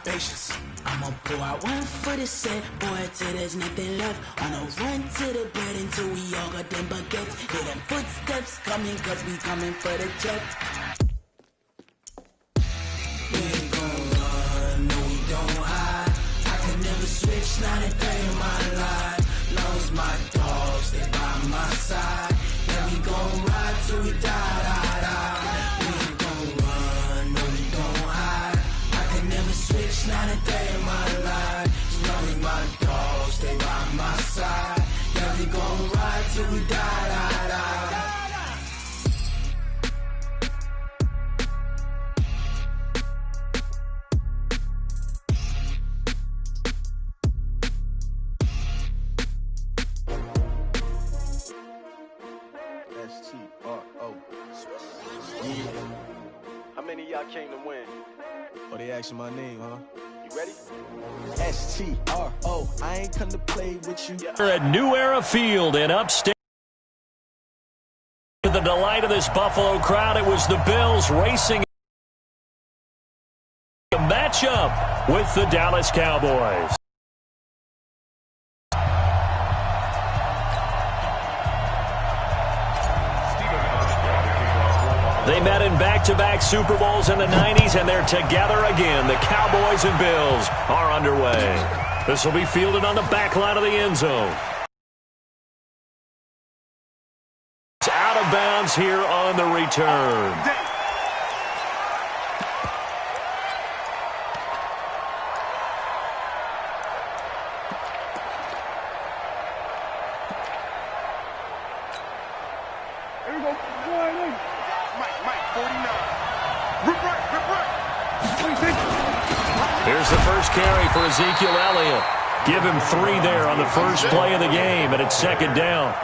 patience. I'ma pour out one for the set, boy, till there's nothing left. On a run to the bed until we all got them baguettes. Hear them footsteps coming, cause we coming for the jet. We ain't gon' run, no we don't hide. I can never switch, not a day in my life. Long as my dogs stay by my side. Yeah, we gon' ride till we die, die, die. We ain't gon' run, no we don't hide. I can never switch, not a day in my life. As long as my dogs stay by my side. Yeah, we gon' ride till we die, die, die. How many of y'all came to win? Oh, they asking my name, huh? You ready? S-T-R-O, I ain't come to play with you. We're at New Era Field in upstate. To the delight of this Buffalo crowd, it was the Bills racing a matchup with the Dallas Cowboys. They met in back-to-back Super Bowls in the 90s, and they're together again. The Cowboys and Bills are underway. This will be fielded on the back line of the end zone. It's out of bounds here on the return. Here's the first carry for Ezekiel Elliott. Give him 3 there on the first play of the game, and it's second down.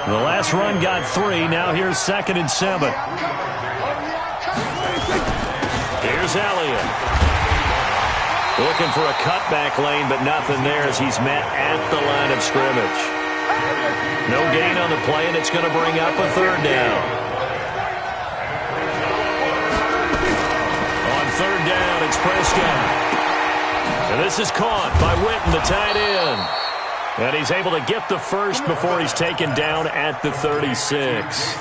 The last run got 3. Now here's 2nd and 7. Here's Elliott. Looking for a cutback lane, but nothing there as he's met at the line of scrimmage. No gain on the play, and it's going to bring up a 3rd down. On 3rd down, it's Prescott. And this is caught by Witten, the tight end. And he's able to get the first before he's taken down at the 36.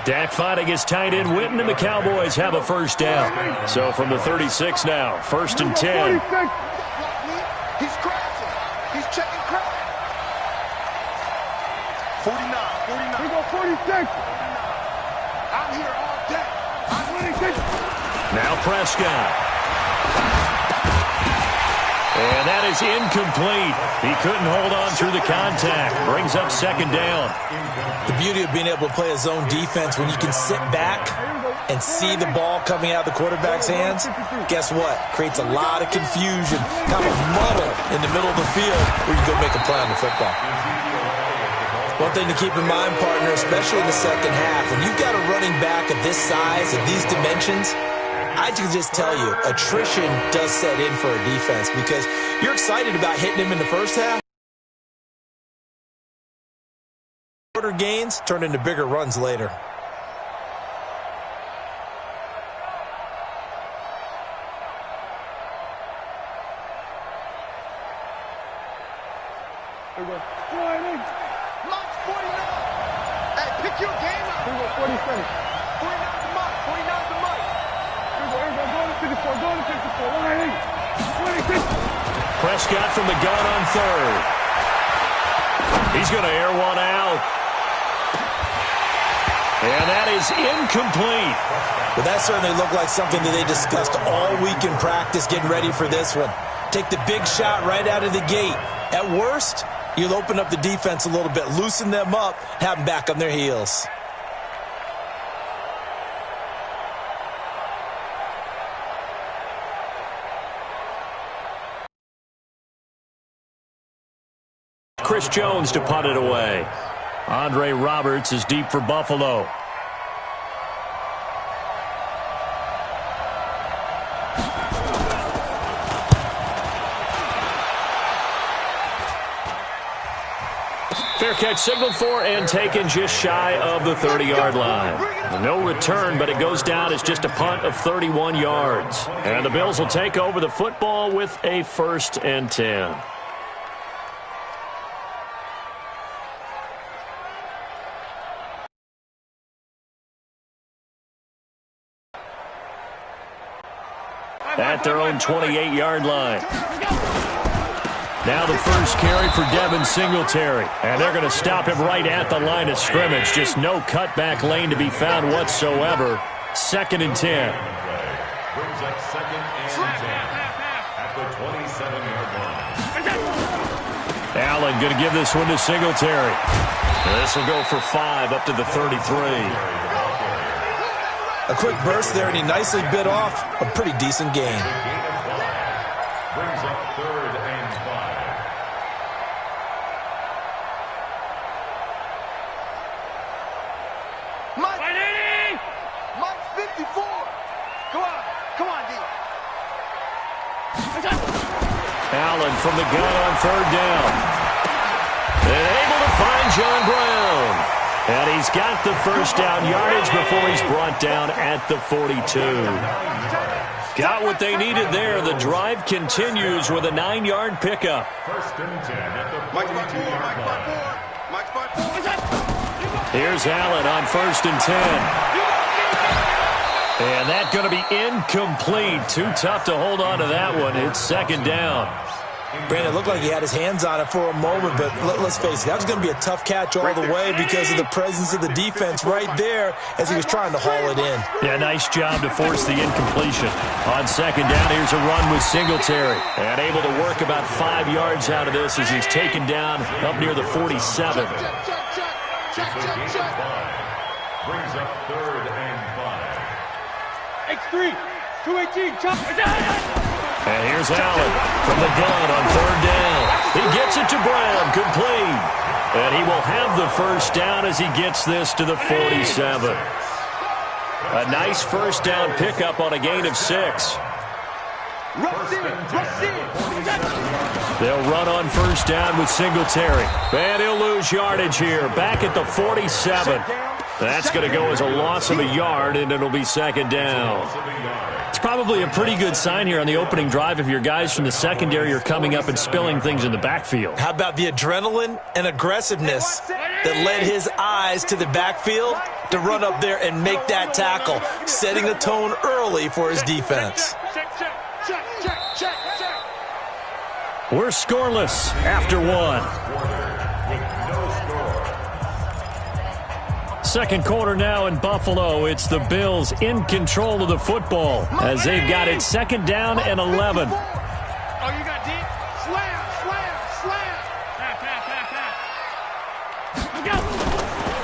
Dak finding his tight end Witten, and the Cowboys have a first down. So from the 36 now, 1st and 10. He's crashing. He's checking crack. 49. We go 46. I'm here all day. I'm winning. Now Prescott. And that is incomplete. He couldn't hold on through the contact. Brings up 2nd down. The beauty of being able to play a zone defense when you can sit back and see the ball coming out of the quarterback's hands, guess what? Creates a lot of confusion, kind of muddle in the middle of the field where you go make a play on the football. One thing to keep in mind, partner, especially in the second half, when you've got a running back of this size, of these dimensions, I can just tell you, attrition does set in for a defense because you're excited about hitting him in the first half. Shorter gains turn into bigger runs later. Mike's 49. Hey, pick your game up. 47. 49 to Mike. 49 to Mike. Prescott from the gun on 3rd. He's going to air one out. And that is incomplete. Well, that certainly looked like something that they discussed all week in practice getting ready for this one. Take the big shot right out of the gate. At worst, you'll open up the defense a little bit, loosen them up, have them back on their heels. Chris Jones to punt it away. Andre Roberts is deep for Buffalo. Fair catch signaled for and taken just shy of the 30-yard line. No return, but it goes down as just a punt of 31 yards. And the Bills will take over the football with a 1st and 10. At their own 28-yard line. Now the first carry for Devin Singletary. And they're going to stop him right at the line of scrimmage. Just no cutback lane to be found whatsoever. 2nd and 10. Brings up 2nd and 10 at the 27-yard line. Allen going to give this one to Singletary. This will go for 5 up to the 33. A quick burst there, and he nicely bit off a pretty decent gain. Brings up 3rd and 5. Mike 54. Come on, D. Allen from the gun on 3rd down. And able to find John Brown. And he's got the first down yardage before he's brought down at the 42. Got what they needed there. The drive continues with a 9-yard pickup. 1st and 10 at the 42-yard line. Here's Allen on 1st and 10. And that's going to be incomplete. Too tough to hold on to that one. It's 2nd down. Brandon, it looked like he had his hands on it for a moment, but let's face it, that was going to be a tough catch all the way because of the presence of the defense right there as he was trying to haul it in. Yeah, nice job to force the incompletion. On 2nd down, here's a run with Singletary. And able to work about 5 yards out of this as he's taken down up near the 47. It's a gain of 5. Brings up 3rd and 5. X3, 218, chop. And here's Allen from the gun on 3rd down. He gets it to Brown, complete. And he will have the first down as he gets this to the 47. A nice first down pickup on a gain of 6. They'll run on 1st down with Singletary. And he'll lose yardage here. Back at the 47. That's going to go as a loss of a yard, and it'll be 2nd down. It's probably a pretty good sign here on the opening drive if your guys from the secondary are coming up and spilling things in the backfield. How about the adrenaline and aggressiveness that led his eyes to the backfield to run up there and make that tackle, setting the tone early for his defense. We're scoreless after 1. Second quarter now in Buffalo. It's the Bills in control of the football as they've got it 2nd down and 11. Oh, you got deep. Slam.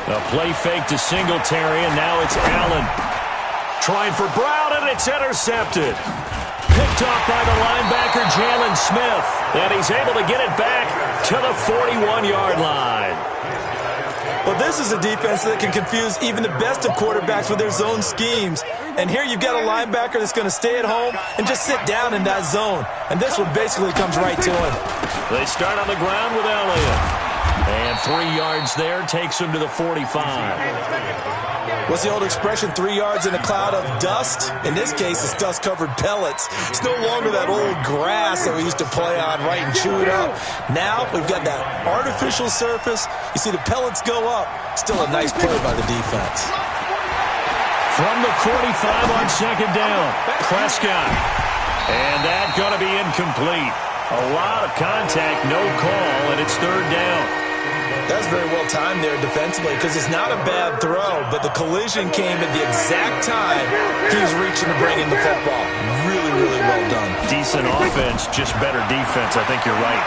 A play fake to Singletary, and now it's Allen. Trying for Brown, and it's intercepted. Picked off by the linebacker, Jalen Smith. And he's able to get it back to the 41-yard line. Well, this is a defense that can confuse even the best of quarterbacks with their zone schemes. And here you've got a linebacker that's going to stay at home and just sit down in that zone. And this one basically comes right to him. They start on the ground with Elliott. And 3 yards there takes him to the 45. What's the old expression, 3 yards in a cloud of dust? In this case, it's dust-covered pellets. It's no longer that old grass that we used to play on, right, and chew it up. Now we've got that artificial surface. You see the pellets go up. Still a nice play by the defense. From the 45 on 2nd down, Prescott. And that's going to be incomplete. A lot of contact, no call, and it's 3rd down. That's very well timed there defensively because it's not a bad throw, but the collision came at the exact time he was reaching to bring in the football. Really, really well done. Decent offense, just better defense. I think you're right.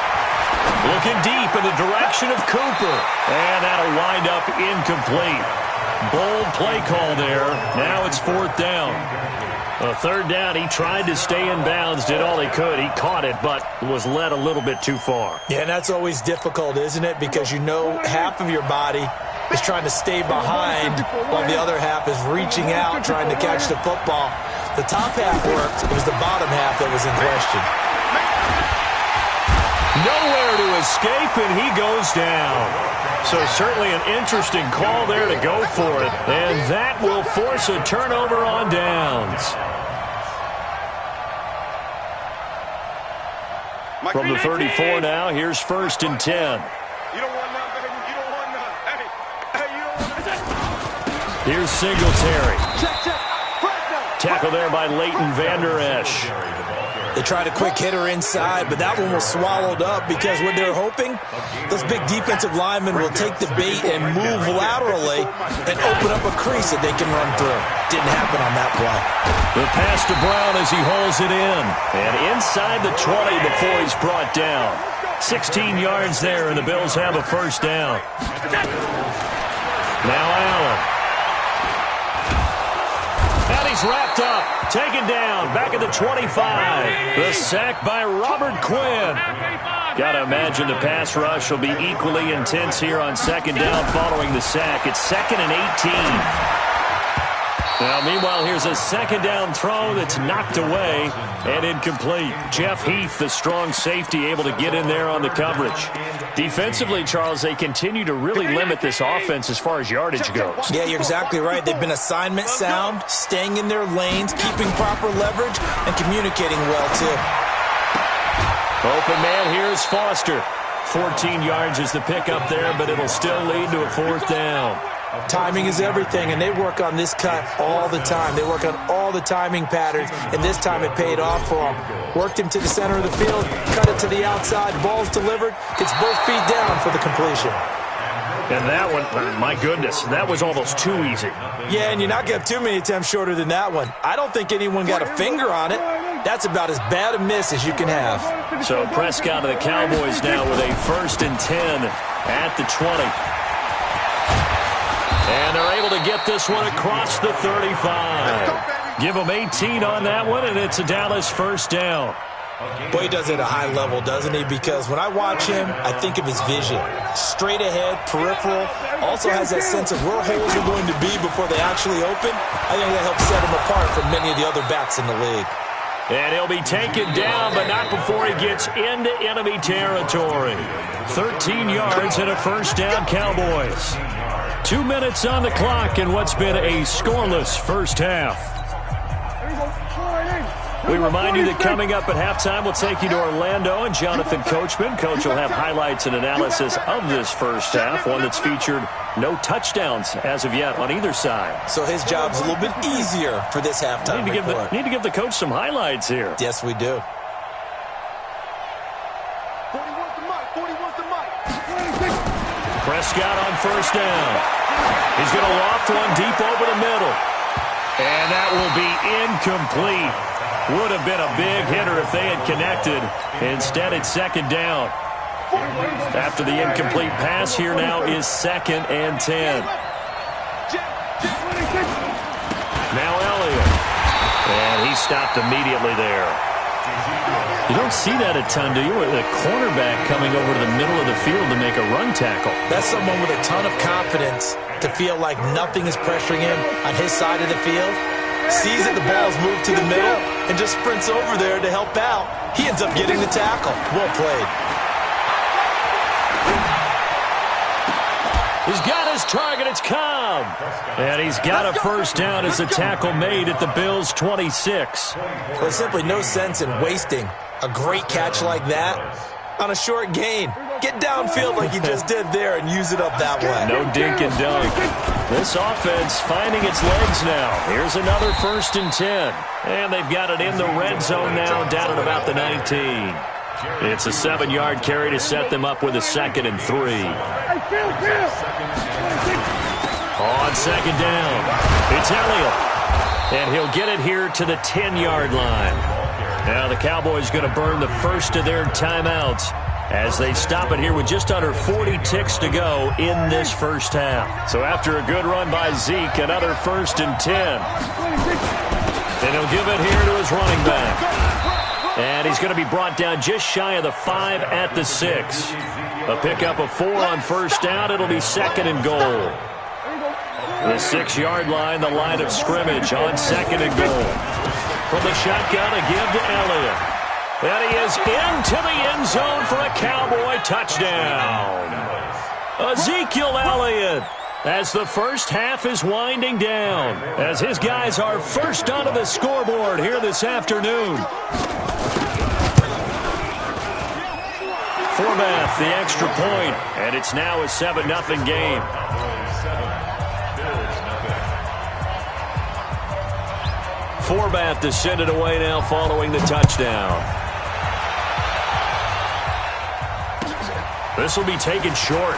Looking deep in the direction of Cooper. And that'll wind up incomplete. Bold play call there. Now it's 4th down. 3rd down, he tried to stay in bounds, did all he could. He caught it, but was led a little bit too far. Yeah, and that's always difficult, isn't it? Because you know half of your body is trying to stay behind while the other half is reaching out, trying to catch the football. The top half worked. It was the bottom half that was in question. Nowhere to escape, and he goes down. So certainly an interesting call there to go for it. And that will force a turnover on downs. From the 34 now, here's 1st and 10. You don't want none, baby. You don't want none. Hey, you don't want none. Here's Singletary. Check. Tackle there by Leighton Vander Esch. They tried a quick hitter inside, but that one was swallowed up because what they're hoping, those big defensive linemen will take the bait and move laterally and open up a crease that they can run through. Didn't happen on that play. The pass to Brown as he hauls it in. And inside the 20 before he's brought down. 16 yards there, and the Bills have a 1st down. Now Allen. And he's wrapped up. Taken down. Back at the 25. The sack by Robert Quinn. Got to imagine the pass rush will be equally intense here on 2nd down following the sack. It's 2nd and 18. Now, meanwhile, here's a 2nd down throw that's knocked away and incomplete. Jeff Heath, the strong safety, able to get in there on the coverage. Defensively, Charles, they continue to really limit this offense as far as yardage goes. Yeah, you're exactly right. They've been assignment sound, staying in their lanes, keeping proper leverage, and communicating well, too. Open man, here's Foster. 14 yards is the pickup there, but it'll still lead to a 4th down. Timing is everything, and they work on this cut all the time. They work on all the timing patterns, and this time it paid off for them. Worked him to the center of the field, cut it to the outside, ball's delivered, gets both feet down for the completion. And that one, my goodness, that was almost too easy. Yeah, and you're not going to have too many attempts shorter than that one. I don't think anyone got a finger on it. That's about as bad a miss as you can have. So Prescott of the Cowboys now with a 1st and 10 at the 20. And they're able to get this one across the 35. Give them 18 on that one, and it's a Dallas 1st down. Boy, he does it at a high level, doesn't he? Because when I watch him, I think of his vision. Straight ahead, peripheral, also has that sense of where holes are going to be before they actually open. I think that helps set him apart from many of the other backs in the league. And he'll be taken down, but not before he gets into enemy territory. 13 yards and a 1st down, Cowboys. 2 minutes on the clock in what's been a scoreless 1st half. We remind you that coming up at halftime, we'll take you to Orlando and Jonathan Coachman. Coach will have highlights and analysis of this 1st half, one that's featured no touchdowns as of yet on either side. So his job's a little bit easier for this halftime report. Need to give the coach some highlights here. Yes, we do. 41's the mic. 41's the mic. Prescott on 1st down. He's going to loft one deep over the middle. And that will be incomplete. Would have been a big hitter if they had connected. Instead, it's 2nd down. After the incomplete pass, here now is 2nd and 10. Now Elliott. And he stopped immediately there. You don't see that a ton, do you? With a cornerback coming over to the middle of the field to make a run tackle. That's someone with a ton of confidence to feel like nothing is pressuring him on his side of the field. Sees that the ball's moved to the middle and just sprints over there to help out. He ends up getting the tackle. Well played. He's got his target. It's Cobb. And he's got a 1st down as the tackle made at the Bills' 26. There's simply no sense in wasting a great catch like that on a short gain. Get downfield like he just did there and use it up that way. No dink and dunk. This offense finding its legs now. Here's another 1st and 10. And they've got it in the red zone now, down at about the 19. It's a 7-yard carry to set them up with a 2nd and 3. On 2nd down, it's Elliott. And he'll get it here to the 10-yard line. Now the Cowboys going to burn the first of their timeouts as they stop it here with just under 40 ticks to go in this 1st half. So after a good run by Zeke, another 1st and 10. And he'll give it here to his running back. And he's going to be brought down just shy of the 5 at the 6. A pickup of 4 on 1st down. It'll be 2nd and goal. The 6-yard line, the line of scrimmage on 2nd and goal. From the shotgun, a give to Elliott. And he is into the end zone for a Cowboy touchdown. Ezekiel Elliott, as the first half is winding down, as his guys are first onto the scoreboard here this afternoon. Forbath, the extra point, and it's now a 7-0 game. Forbath to send it away now following the touchdown. This will be taken short.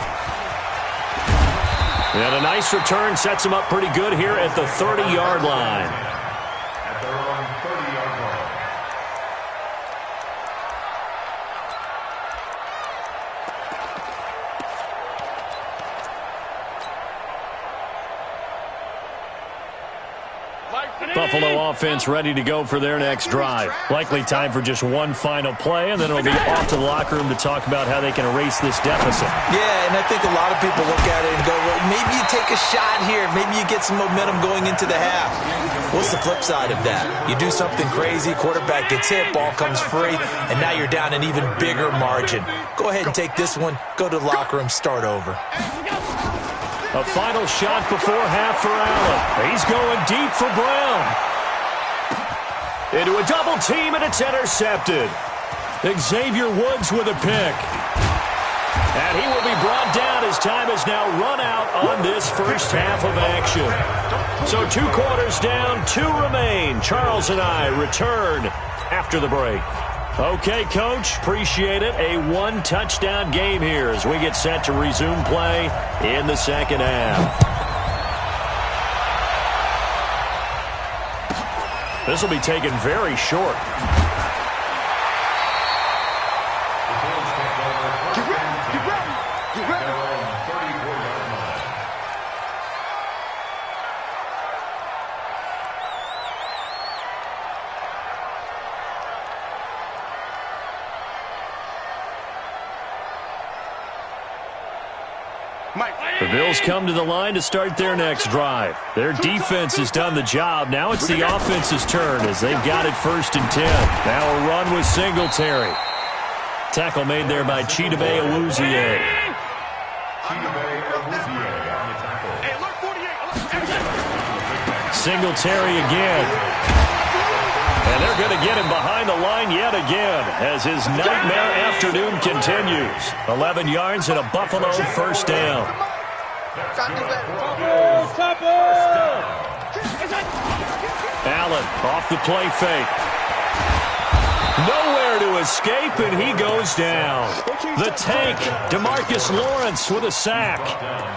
And a nice return sets him up pretty good here at the 30-yard line. At their own 30-yard line. Buffalo offense ready to go for their next drive. Likely time for just one final play, and then it'll be off to the locker room to talk about how they can erase this deficit. Yeah, and I think a lot of people look at it and go, well, maybe you take a shot here. Maybe you get some momentum going into the half. What's the flip side of that? You do something crazy, quarterback gets hit, ball comes free, and now you're down an even bigger margin. Go ahead and take this one, go to the locker room, start over. A final shot before half for Allen. He's going deep for Brown. Into a double team, and it's intercepted. Xavier Woods with a pick. And he will be brought down as time has now run out on this first half of action. So 2 quarters down, 2 remain. Charles and I return after the break. Okay, Coach, appreciate it. A 1-touchdown game here as we get set to resume play in the second half. This will be taken very short. The Bills come to the line to start their next drive. Their defense has done the job. Now it's the offense's turn as they've got it 1st and 10. Now a run with Singletary. Tackle made there by Chidobe Awuzie. Singletary again. And they're going to get him behind the line yet again as his nightmare afternoon continues. 11 yards and a Buffalo first down. Allen off the play fake. Nowhere to escape, and he goes down. The tank, DeMarcus Lawrence with a sack.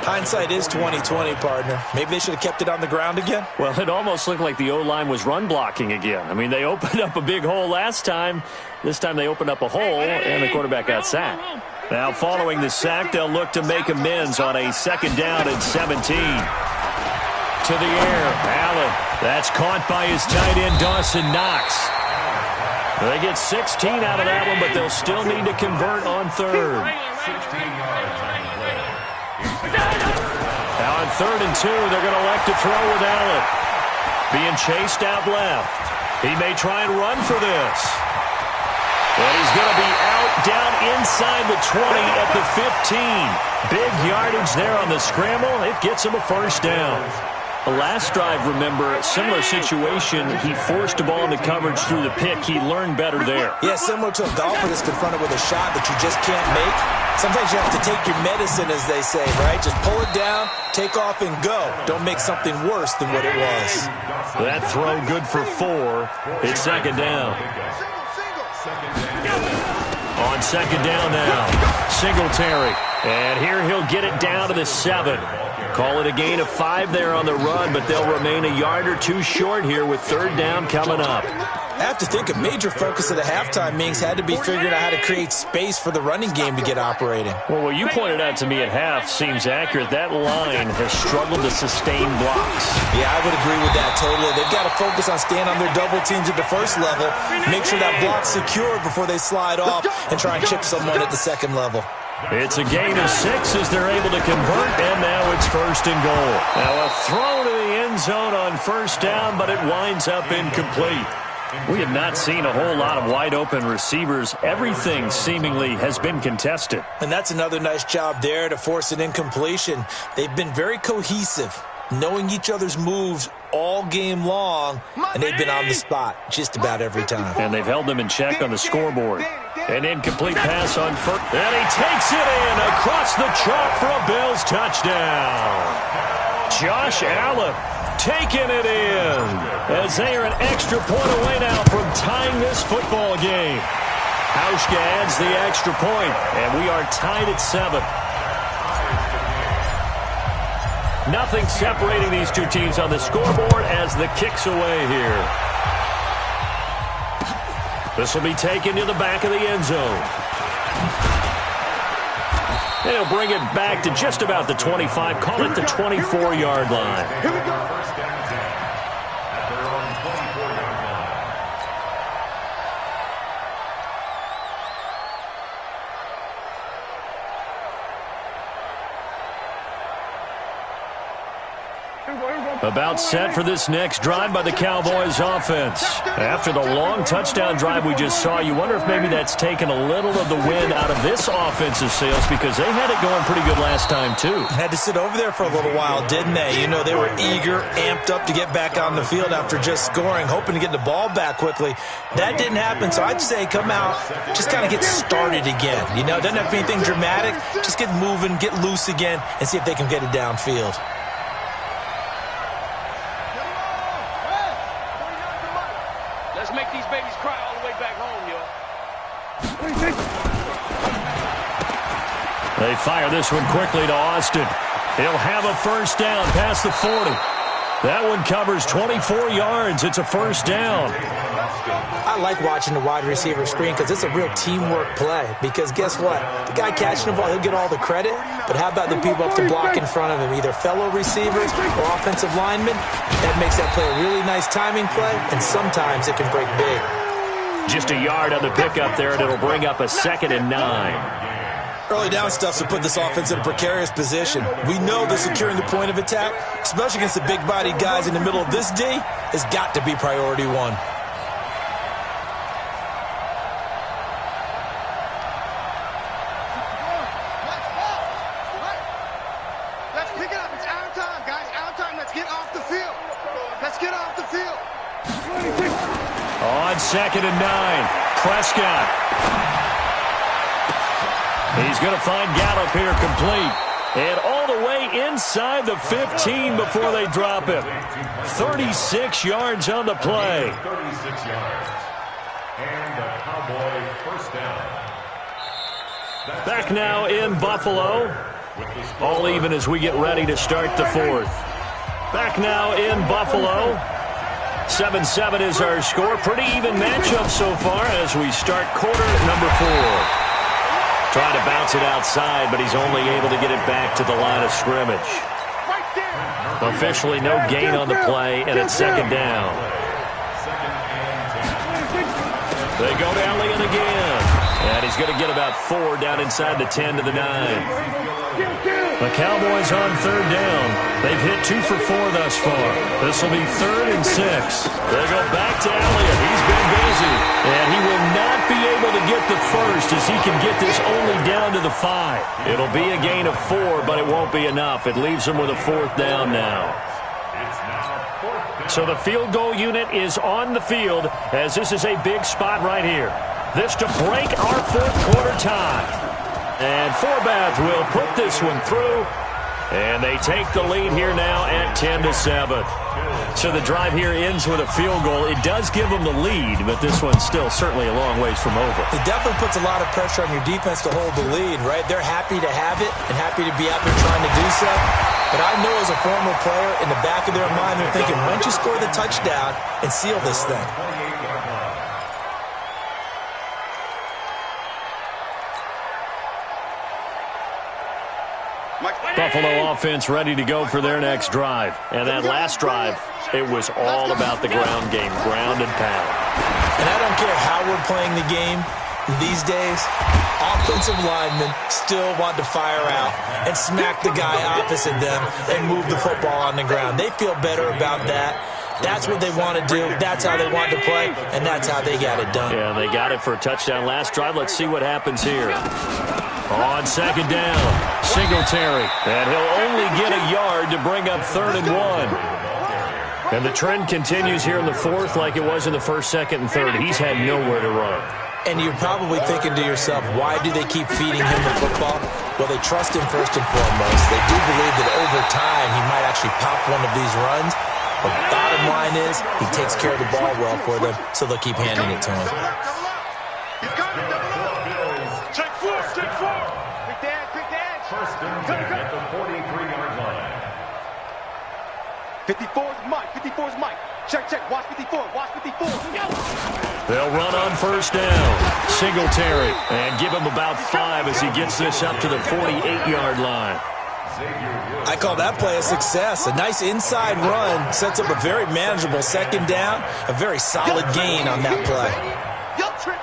Hindsight is 20/20, partner. Maybe they should have kept it on the ground again. Well, it almost looked like the O-line was run blocking again. I mean, they opened up a big hole last time. This time they opened up a hole, and the quarterback got sacked. Now, following the sack, they'll look to make amends on a 2nd down and 17. To the air, Allen. That's caught by his tight end, Dawson Knox. They get 16 out of that one, but they'll still need to convert on 3rd. Now on 3rd and 2, they're going to elect to throw with Allen. Being chased out left. He may try and run for this. And he's going to be out down inside the 20 at the 15. Big yardage there on the scramble. It gets him a first down. The last drive, remember, similar situation. He forced a ball into coverage through the pick. He learned better there. Yeah, similar to a golfer that's confronted with a shot that you just can't make. Sometimes you have to take your medicine, as they say, right? Just pull it down, take off, and go. Don't make something worse than what it was. That throw good for 4. It's 2nd down. On 2nd down now, Singletary. And here he'll get it down to the 7. Call it a gain of 5 there on the run, but they'll remain a yard or 2 short here with 3rd down coming up. I have to think a major focus of the halftime meetings had to be figuring out how to create space for the running game to get operating. Well, what you pointed out to me at half seems accurate. That line has struggled to sustain blocks. Yeah, I would agree with that totally. They've got to focus on staying on their double teams at the 1st level, make sure that block's secured before they slide off and try and chip someone at the 2nd level. It's a gain of 6 as they're able to convert, and now it's 1st and goal. Now a throw to the end zone on 1st down, but it winds up incomplete. We have not seen a whole lot of wide-open receivers. Everything seemingly has been contested. And that's another nice job there to force an incompletion. They've been very cohesive, knowing each other's moves all game long, and they've been on the spot just about every time. And they've held them in check on the scoreboard. An incomplete pass on first. And he takes it in across the chalk for a Bills touchdown. Josh Allen taking it in as they are an extra point away now from tying this football game. Hauschka adds the extra point, and we are tied at 7. Nothing separating these two teams on the scoreboard as the kick's away here. This will be taken to the back of the end zone. And he'll bring it back to just about the 25, call it the 24-yard line. Here we go. First down and 10 at their own 24-yard line. About set for this next drive by the Cowboys offense. After the long touchdown drive we just saw, you wonder if maybe that's taken a little of the wind out of this offensive sails because they had it going pretty good last time too. Had to sit over there for a little while, didn't they? You know, they were eager, amped up to get back on the field after just scoring, hoping to get the ball back quickly. That didn't happen, so I'd say come out, just kind of get started again. You know, it doesn't have to be anything dramatic. Just get moving, get loose again, and see if they can get it downfield. Let's make these babies cry all the way back home, yo. They fire this one quickly to Austin. He'll have a first down past the 40. That one covers 24 yards. It's a first down. I like watching the wide receiver screen because it's a real teamwork play. Because guess what? The guy catching the ball, he'll get all the credit. But how about the people up the block in front of him, either fellow receivers or offensive linemen? That makes that play a really nice timing play, and sometimes it can break big. Just a yard on the pickup there, and it'll bring up a 2nd and 9. Early down stuff to put this offense in a precarious position. We know that securing the point of attack, especially against the big-bodied guys in the middle of this D, has got to be priority one. Let's pick it up. It's our time, guys. Our time. Let's get off the field. Let's get off the field. On 2nd and 9, Prescott. He's going to find Gallup here complete. And all the way inside the 15 before they drop him. 36 yards on the play. 36 yards. And the Cowboy first down. Back now in Buffalo. All even as we get ready to start the 4th. Back now in Buffalo. 7-7 is our score. Pretty even matchup so far as we start quarter number 4. Trying to bounce it outside, but he's only able to get it back to the line of scrimmage. Officially no gain on the play, and it's 2nd down. They go to Elliott again. And he's going to get about 4 down inside the 10 to the 9. The Cowboys on 3rd down. They've hit 2 for 4 thus far. This will be 3rd and 6. They go back to Elliott. He's been busy. And he will not be able to get the first as he can get this only down to the 5. It'll be a gain of 4, but it won't be enough. It leaves him with a 4th down now. So the field goal unit is on the field as this is a big spot right here. This to break our 4th quarter tie. And Forbath will put this one through. And they take the lead here now at 10-7. So the drive here ends with a field goal. It does give them the lead, but this one's still certainly a long ways from over. It definitely puts a lot of pressure on your defense to hold the lead, right? They're happy to have it and happy to be out there trying to do so. But I know as a former player, in the back of their mind, they're thinking, why don't you score the touchdown and seal this thing? Buffalo offense ready to go for their next drive. And that last drive, it was all about the ground game, ground and pound. And I don't care how we're playing the game these days, offensive linemen still want to fire out and smack the guy opposite them and move the football on the ground. They feel better about that That's what they want to do. That's how they want to play, and that's how they got it done. Yeah, they got it for a touchdown last drive. Let's see what happens here. On second down, Singletary. And he'll only get a yard to bring up 3rd and 1. And the trend continues here in the 4th like it was in the 1st, 2nd, and 3rd. He's had nowhere to run. And you're probably thinking to yourself, why do they keep feeding him the football? Well, they trust him first and foremost. They do believe that over time he might actually pop one of these runs. But the bottom line is he takes care of the ball well for them, so they'll keep handing it to him. Check four. Quick dad. First and 10 at the 43-yard line. 54's Mike. Check. Watch 54. They'll run on 1st down. Singletary. And give him about 5 as he gets this up to the 48-yard line. I call that play a success. A nice inside run sets up a very manageable 2nd down. A very solid gain on that play.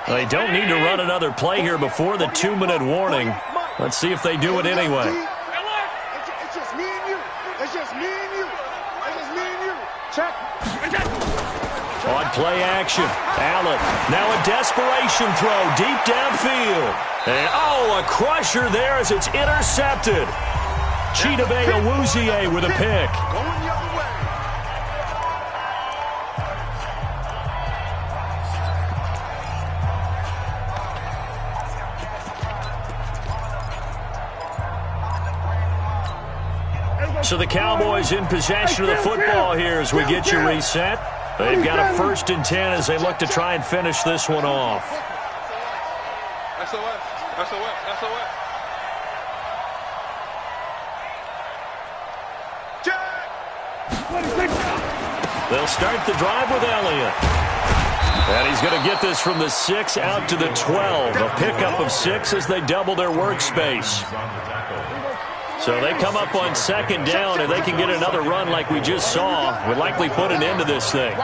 They don't need to run another play here before the 2-minute warning. Let's see if they do it anyway. It's just me and you. Check. On play action, Allen. Now a desperation throw deep downfield. And, a crusher there as it's intercepted. Chidobe Awuzie with a pick. Going the other way. So the Cowboys in possession of the football here as we get you reset. They've got a 1st and 10 as they look to try and finish this one off. SOS. They'll start the drive with Elliott. And he's going to get this from the 6 out to the 12. A pickup of 6 as they double their workspace. So they come up on 2nd down, and they can get another run like we just saw. Would likely put an end to this thing.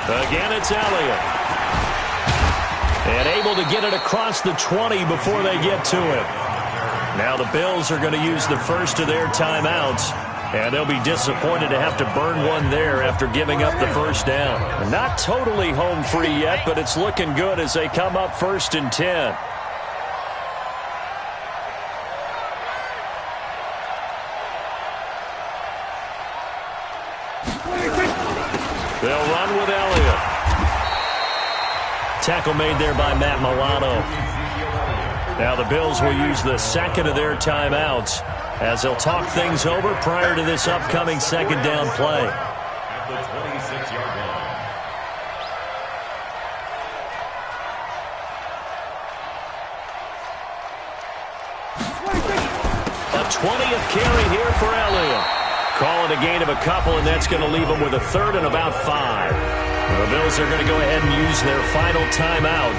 Again, it's Elliott. And able to get it across the 20 before they get to it. Now the Bills are going to use the first of their timeouts, and they'll be disappointed to have to burn one there after giving up the 1st down. Not totally home free yet, but it's looking good as they come up 1st and 10. They'll run with Elliott. Tackle made there by Matt Milano. Now the Bills will use the 2nd of their timeouts as they'll talk things over prior to this upcoming 2nd down play. At the 26-yard line. A 20th carry here for Elliott. Call it a gain of a couple, and that's going to leave them with a 3rd and about 5. The Bills are going to go ahead and use their final timeout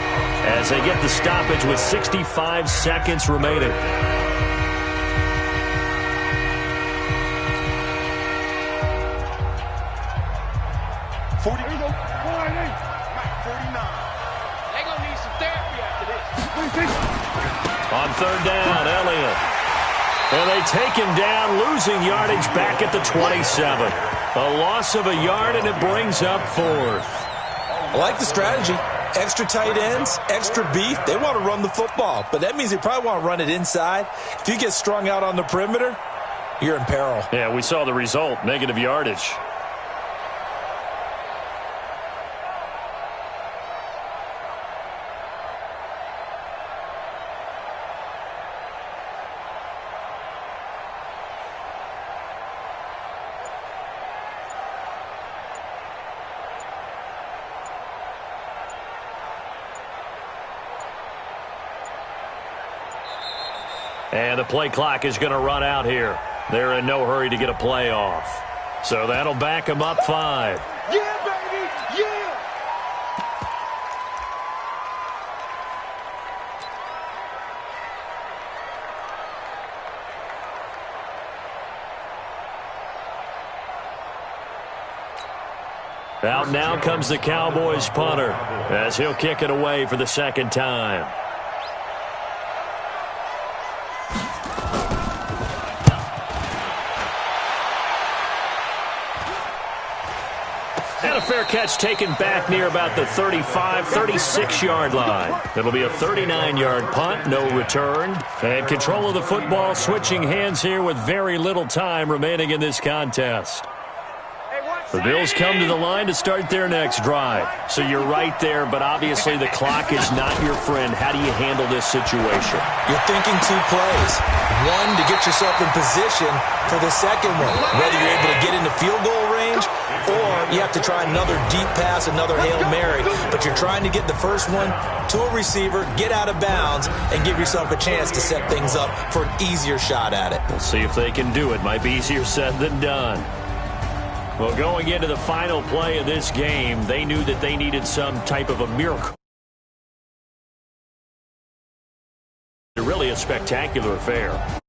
as they get the stoppage with 65 seconds remaining. They're going to need some therapy after this. On 3rd down, Elliott. And they take him down, losing yardage back at the 27. A loss of a yard, and it brings up 4th. I like the strategy. Extra tight ends, extra beef. They want to run the football, but that means they probably want to run it inside. If you get strung out on the perimeter, you're in peril. Yeah, we saw the result, negative yardage. And the play clock is going to run out here. They're in no hurry to get a play off. So that'll back them up 5. Yeah, baby! Yeah! Out now comes the Cowboys punter as he'll kick it away for the second time. And a fair catch taken back near about the 35, 36-yard line. It'll be a 39-yard punt, no return. And control of the football switching hands here with very little time remaining in this contest. The Bills come to the line to start their next drive. So you're right there, but obviously the clock is not your friend. How do you handle this situation? You're thinking two plays. One, to get yourself in position for the second one, whether you're able to get into field goal range or you have to try another deep pass, another Hail Mary. But you're trying to get the first one to a receiver, get out of bounds, and give yourself a chance to set things up for an easier shot at it. We'll see if they can do it. Might be easier said than done. Well, going into the final play of this game, they knew that they needed some type of a miracle. Really a spectacular affair.